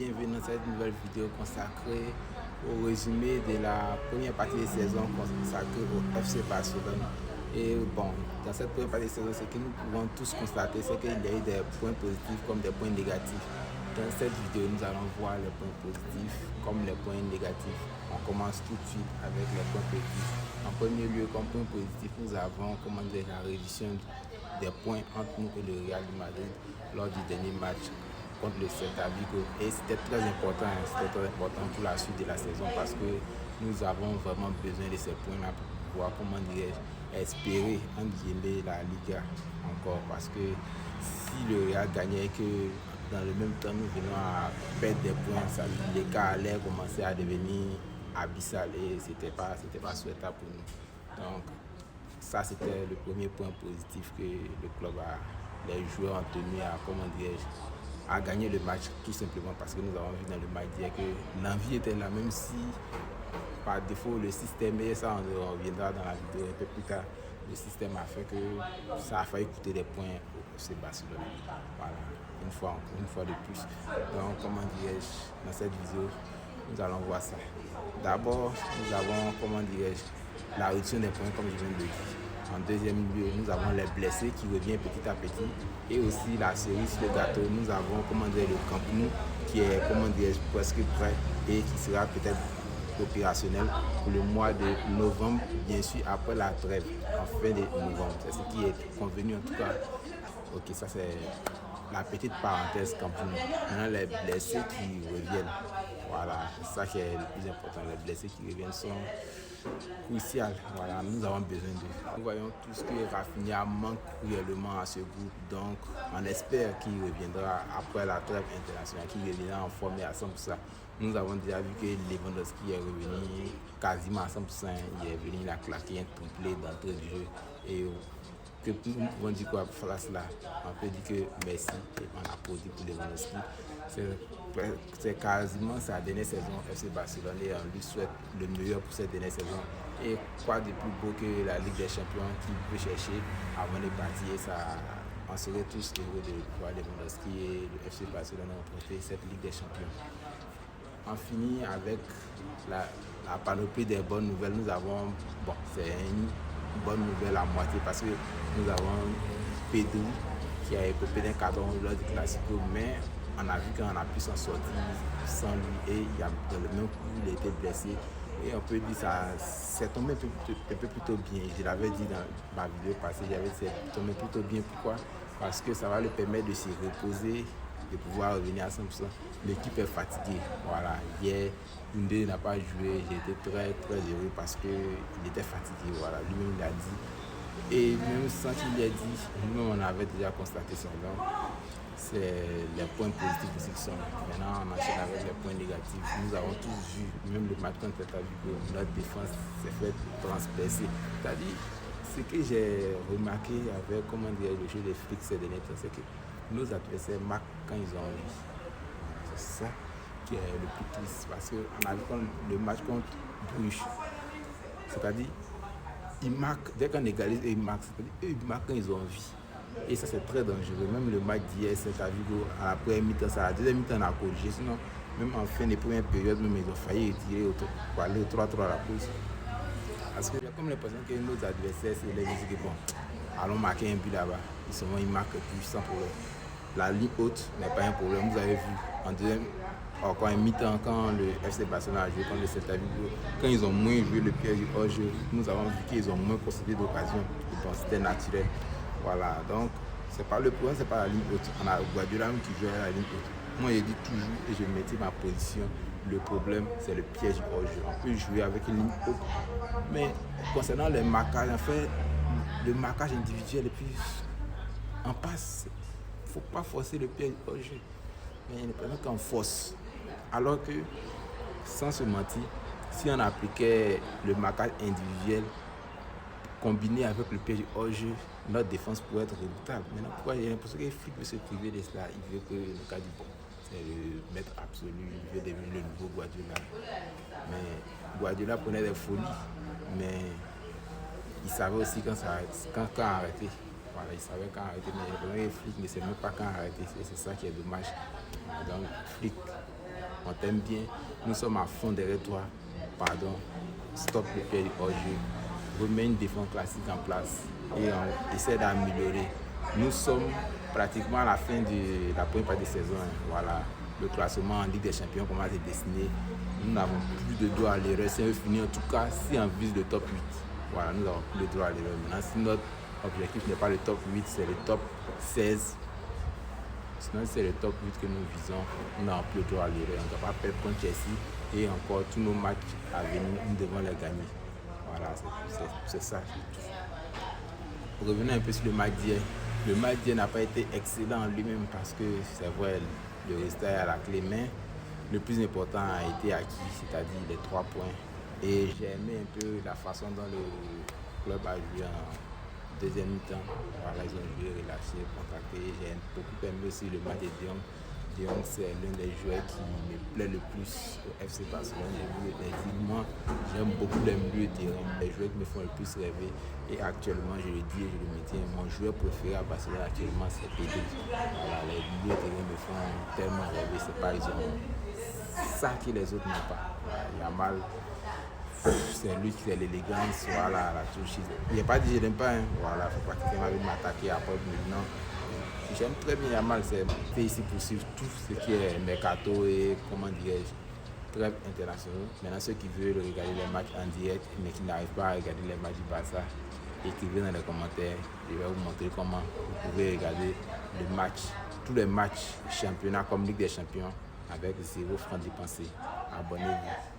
bienvenue dans cette nouvelle vidéo consacrée au résumé de la première partie de saison consacrée au FC Barcelone. Et bon, dans cette première partie de saison, ce que nous pouvons tous constater, c'est qu'il y a eu des points positifs comme des points négatifs. Dans cette vidéo, nous allons voir les points positifs comme les points négatifs. On commence tout de suite avec les points positifs. En premier lieu, comme point positif, nous avons la réduction des points entre nous et le Real Madrid lors du dernier match contre le Celta Vigo. Et c'était très important pour la suite de la saison parce que nous avons vraiment besoin de ces points-là pour pouvoir, espérer la Liga encore. Parce que si le Real gagnait et que dans le même temps nous venons à perdre des points, l'écart allait commencer à devenir abyssal et c'était pas souhaitable pour nous. Donc ça c'était le premier point positif que le club les joueurs ont tenu à gagner le match, tout simplement parce que nous avons vu dans le match d'hier que l'envie était là, même si par défaut le système, et ça on reviendra dans la vidéo un peu plus tard, le système a fait que ça a failli coûter des points au FC Barcelone. Voilà, une fois de plus. Donc dans cette vidéo, nous allons voir ça. D'abord, nous avons la réduction des points comme je viens de le dire. En deuxième lieu, nous avons les blessés qui reviennent petit à petit. Et aussi la cerise sur le gâteau, nous avons le Camp Nou qui est presque prêt et qui sera peut-être opérationnel pour le mois de novembre, bien sûr après la trêve, en fin de novembre. C'est ce qui est convenu en tout cas. Ok, ça c'est la petite parenthèse Camp Nou. Maintenant les blessés qui reviennent. Voilà, c'est ça qui est le plus important. Les blessés qui reviennent sont crucial. Voilà, nous avons besoin d'eux. Nous voyons tous que Rafinha manque cruellement à ce groupe, donc on espère qu'il reviendra après la trêve internationale, qu'il reviendra en forme et à 100%. Nous avons déjà vu que Lewandowski est revenu quasiment à 100%. Il est venu, il a claqué un triplé d'entrée du jeu. Et que nous pouvons dire quoi pour faire cela? On peut dire que merci et on applaudit pour Lewandowski. C'est quasiment sa dernière saison au FC Barcelone et on lui souhaite le meilleur pour cette dernière saison. Et quoi de plus beau que la Ligue des Champions qu'il peut chercher avant de partir. On serait tous heureux de voir Lewandowski et le FC Barcelone remporter cette Ligue des Champions. On finit avec la panoplie des bonnes nouvelles. Nous avons, c'est une bonne nouvelle à moitié parce que nous avons Pedri qui a écopé d'un carton lors du Classico, mais on a vu qu'on a pu s'en sortir sans lui et dans le même coup il a été blessé et on peut dire ça c'est tombé un peu plutôt bien. Je l'avais dit dans ma vidéo passée, c'est tombé plutôt bien. Pourquoi? Parce que ça va lui permettre de se reposer, de pouvoir revenir à 100%. L'équipe est fatiguée. Voilà, hier Koundé n'a pas joué, j'ai été très heureux parce qu'il était fatigué. Voilà, lui-même il a dit. Et même sans qu'il l'ait dit, nous on avait déjà constaté ça. Donc, c'est les points positifs aussi qui sont là. Maintenant, on enchaîne avec les points négatifs. Nous avons tous vu, même le match contre Celta Vigo, notre défense s'est fait transpercer. C'est-à-dire, ce que j'ai remarqué avec le jeu des flics ces derniers temps, c'est que nos adversaires marquent quand ils ont envie. C'est ça qui est le plus triste. Parce qu'on a vu le match contre Bruges. C'est-à-dire, ils marquent, dès qu'on égalise, ils marquent. C'est-à-dire, ils marquent quand ils ont envie. Et ça c'est très dangereux. Même le match d'hier, Celta Vigo, à la première mi-temps, ça, à la deuxième mi-temps on a corrigé. Sinon, même en fin de première période, même ils ont failli retirer pour aller au 3-3 à la pause. Parce que j'ai comme l'impression que nos adversaires, c'est les musiques, allons marquer un but là-bas. Ils marquent plus sans problème. La ligne haute n'est pas un problème. Vous avez vu en deuxième, encore un mi-temps, quand le FC Barcelone a joué contre le Celta Vigo, quand ils ont moins joué le piège du hors-jeu, nous avons vu qu'ils ont moins concédé d'occasion. C'était naturel. Voilà, donc c'est pas le problème, c'est pas la ligne haute. On a Guardiola qui joue à la ligne haute. Moi, je dis toujours et je mettais ma position. Le problème, c'est le piège hors-jeu. On peut jouer avec une ligne haute. Mais concernant les marquages, en fait, le marquage individuel, et puis on passe. Il ne faut pas forcer le piège hors-jeu. Mais il n'y a pas qu'on force. Alors que, sans se mentir, si on appliquait le marquage individuel combiné avec le piège hors-jeu, notre défense pourrait être redoutable. Maintenant, pourquoi j'ai l'impression que les flics veulent se priver de cela? Il veut que le cas du c'est le maître absolu, il veut devenir le nouveau Guardiola. Mais Guardiola prenait des folies, mais il savait aussi quand arrêter. Voilà, il savait quand arrêter, mais les flics ne savent même pas quand arrêter. C'est ça qui est dommage. Donc, flics, on t'aime bien, nous sommes à fond derrière toi, pardon, stop le pied hors jeu, remets une défense classique en place et on essaie d'améliorer. Nous sommes pratiquement à la fin de la première partie de saison. Voilà, le classement en Ligue des Champions commence à se dessiner. Nous n'avons plus de droit à l'erreur. Si on veut finir, en tout cas, si on vise le top 8, voilà, nous n'avons plus de droit à l'erreur. Maintenant, si notre objectif n'est pas le top 8, c'est le top 16. Sinon, c'est le top 8 que nous visons. Nous n'avons plus le droit à l'erreur. On ne doit pas perdre contre Chelsea. Et encore, tous nos matchs à venir, nous devons les gagner. Voilà, c'est ça. Revenons un peu sur le match d'hier. Le match d'hier n'a pas été excellent en lui-même parce que c'est vrai, le résultat est à la clé, mais le plus important a été acquis, c'est-à-dire les 3 points. Et j'ai aimé un peu la façon dont le club a joué en deuxième mi-temps. Voilà, ils ont joué relâché, contacté. J'ai beaucoup aimé aussi le match de Dion. Dion, c'est l'un des joueurs qui me plaît le plus au FC Barcelone. Moi, j'aime beaucoup les milieux de terrain, les joueurs qui me font le plus rêver. Et actuellement, je le dis et je le maintiens, mon joueur préféré à Barcelone actuellement, c'est Pedri. Voilà, les milieux de terrain me font tellement rêver. C'est pas, ils ont ça que les autres n'ont pas. Voilà, Yamal, c'est lui qui a l'élégance, voilà, la touche. Il n'est pas dit je n'aime pas, hein. Voilà, il faut pas que quelqu'un vienne m'attaquer après maintenant. J'aime très bien Yamal, c'est fait ici pour suivre tout ce qui est mercato et comment dirais-je, trêve internationaux. Maintenant, ceux qui veulent regarder les matchs en direct mais qui n'arrivent pas à regarder les matchs du Barça, écrivez dans les commentaires. Je vais vous montrer comment vous pouvez regarder le match, tous les matchs championnats comme Ligue des Champions avec 0 francs dépensés. Abonnez-vous.